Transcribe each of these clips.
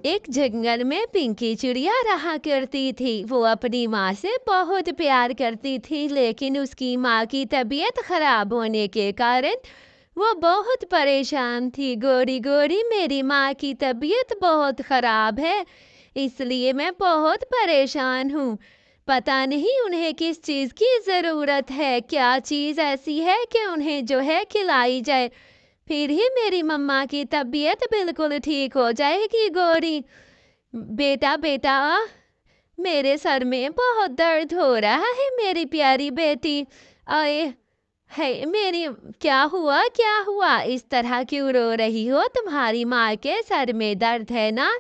एक जंगल में पिंकी चिड़िया रहा करती थी। वो अपनी माँ से बहुत प्यार करती थी, लेकिन उसकी माँ की तबीयत खराब होने के कारण वो बहुत परेशान थी। गोरी गोरी, मेरी माँ की तबीयत बहुत खराब है, इसलिए मैं बहुत परेशान हूँ। पता नहीं उन्हें किस चीज़ की ज़रूरत है, क्या चीज़ ऐसी है कि उन्हें जो है खिलाई जाए, फिर ही मेरी मम्मा की तबीयत बिल्कुल ठीक हो जाएगी। गोरी, बेटा बेटा, मेरे सर में बहुत दर्द हो रहा है। मेरी प्यारी बेटी, आए है मेरी, क्या हुआ, इस तरह क्यों रो रही हो? तुम्हारी माँ के सर में दर्द है ना?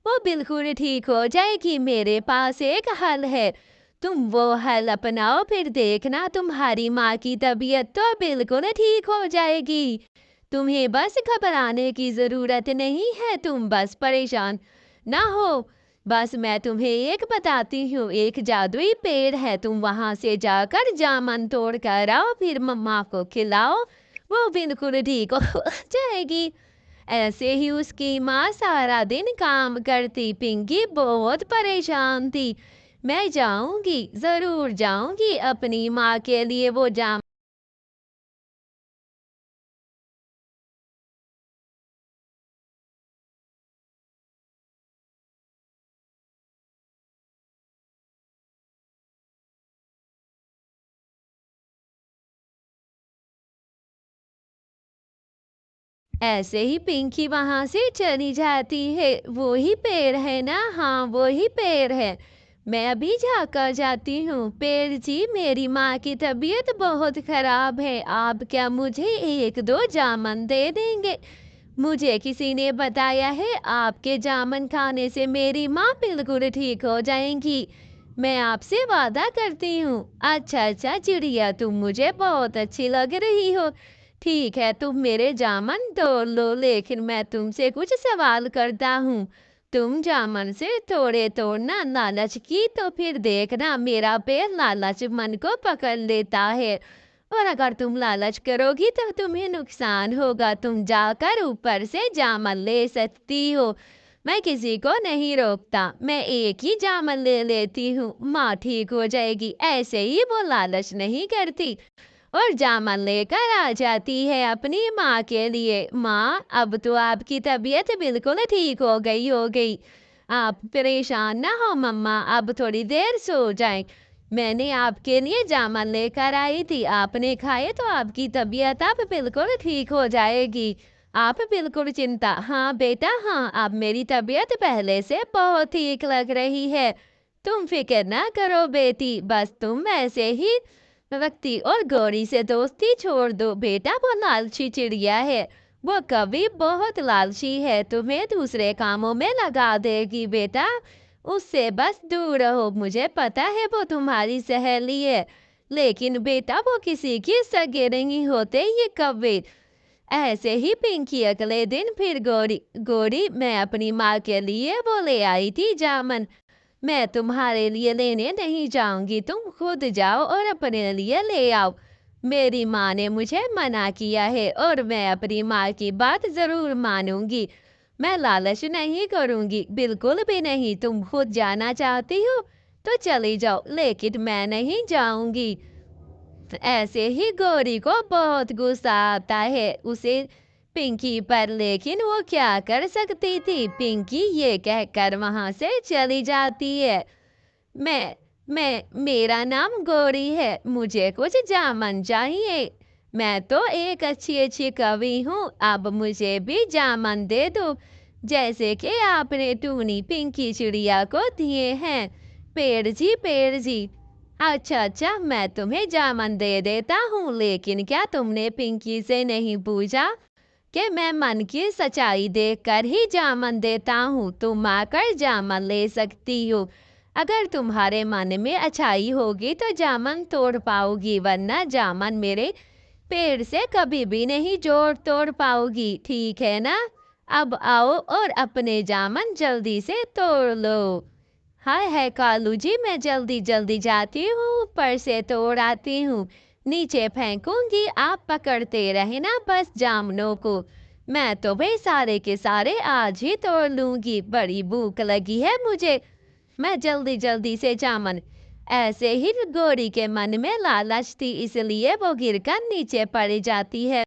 वो बिल्कुल ठीक हो जाएगी। मेरे पास एक हल है, तुम वो हल अपनाओ, फिर देखना तुम्हारी माँ की तबीयत तो बिल्कुल ठीक हो जाएगी। तुम्हें बस घबराने की ज़रूरत नहीं है, तुम बस परेशान ना हो। बस मैं तुम्हें एक बताती हूँ, एक जादुई पेड़ है, तुम वहाँ से जाकर जामुन तोड़ कर आओ, फिर मम्मा को खिलाओ, वो बिल्कुल ठीक हो जाएगी। ऐसे ही उसकी माँ सारा दिन काम करती। पिंकी बहुत परेशान थी। मैं जाऊंगी, ज़रूर जाऊंगी अपनी माँ के लिए वो जाम। ऐसे ही पिंकी वहां से चली जाती है। वो ही पेड़ है ना? हाँ, वो ही पेड़ है। मैं अभी जाकर जाती हूँ। पेड़ जी, मेरी माँ की तबीयत बहुत खराब है, आप क्या मुझे एक दो जामुन दे देंगे? मुझे किसी ने बताया है आपके जामुन खाने से मेरी माँ बिल्कुल ठीक हो जाएंगी। मैं आपसे वादा करती हूँ। अच्छा अच्छा चिड़िया, तुम मुझे बहुत अच्छी लग रही हो। ठीक है, तुम मेरे जामुन तोड़ लो, लेकिन मैं तुमसे कुछ सवाल करता हूँ। तुम जामुन से थोड़े तोड़ना, लालच की तो फिर देखना मेरा पेड़ लालच मन को पकड़ लेता है, और अगर तुम लालच करोगी तो तुम्हें नुकसान होगा। तुम जाकर ऊपर से जामुन ले सकती हो, मैं किसी को नहीं रोकता। मैं एक ही जामुन ले लेती हूँ, माँ ठीक हो जाएगी। ऐसे ही वो लालच नहीं करती और जामुन लेकर आ जाती है अपनी माँ के लिए। माँ, अब तो आपकी तबीयत बिल्कुल ठीक हो गई। आप परेशान ना हो मम्मा, अब थोड़ी देर सो जाएं। मैंने आपके लिए जामुन लेकर आई थी, आपने खाए तो आपकी तबीयत अब बिल्कुल ठीक हो जाएगी। आप बिल्कुल चिंता, हाँ बेटा हाँ, अब मेरी तबीयत पहले से बहुत ठीक लग रही है। तुम फिक्र ना करो बेटी, बस तुम ऐसे ही व्यक्ति और गौरी से दोस्ती छोड़ दो। बेटा वो लालची चिड़िया है, वो कभी बहुत लालची है, तुम्हें दूसरे कामों में लगा देगी। बेटा उससे बस दूर रहो। मुझे पता है वो तुम्हारी सहेली है, लेकिन बेटा वो किसी की सगे नहीं होते ये कौवे। ऐसे ही पिंकी अगले दिन फिर गोरी गोरी, मैं अपनी माँ के लिए वो ले आई थी जामुन, मैं तुम्हारे लिए लेने नहीं जाऊंगी, तुम खुद जाओ और अपने लिए ले आओ। मेरी माँ ने मुझे मना किया है और मैं अपनी माँ की बात ज़रूर मानूंगी। मैं लालच नहीं करूंगी, बिल्कुल भी नहीं। तुम खुद जाना चाहती हो तो चली जाओ, लेकिन मैं नहीं जाऊंगी। ऐसे ही गौरी को बहुत गुस्सा आता है उसे पिंकी पर, लेकिन वो क्या कर सकती थी। पिंकी ये कहकर वहां से चली जाती है। मैं मेरा नाम गौरी है, मुझे कुछ जामुन चाहिए। मैं तो एक अच्छी अच्छी कवि हूँ, अब मुझे भी जामुन दे दो, जैसे कि आपने टूनी पिंकी चिड़िया को दिए हैं। पेड़ जी, अच्छा अच्छा, मैं तुम्हें जामुन दे देता हूँ, लेकिन क्या तुमने पिंकी से नहीं पूछा कि मैं मन की सच्चाई देखकर ही जामुन देता हूँ? तुम आकर जामुन ले सकती हो, अगर तुम्हारे मन में अच्छाई होगी तो जामुन तोड़ पाओगी, वरना जामुन मेरे पेड़ से कभी भी नहीं जोड़ तोड़ पाओगी, ठीक है ना? अब आओ और अपने जामुन जल्दी से तोड़ लो। हाय है कालू जी, मैं जल्दी जल्दी जाती हूँ, ऊपर से तोड़ आती हूँ, नीचे फेंकूंगी, आप पकड़ते रहे ना बस जामुनों को। मैं तो भाई सारे के सारे आज ही तोड़ लूंगी, बड़ी भूख लगी है मुझे। मैं जल्दी जल्दी से जामन। ऐसे ही गोरी के मन में लालच थी, इसलिए वो गिरकर नीचे पड़ जाती है।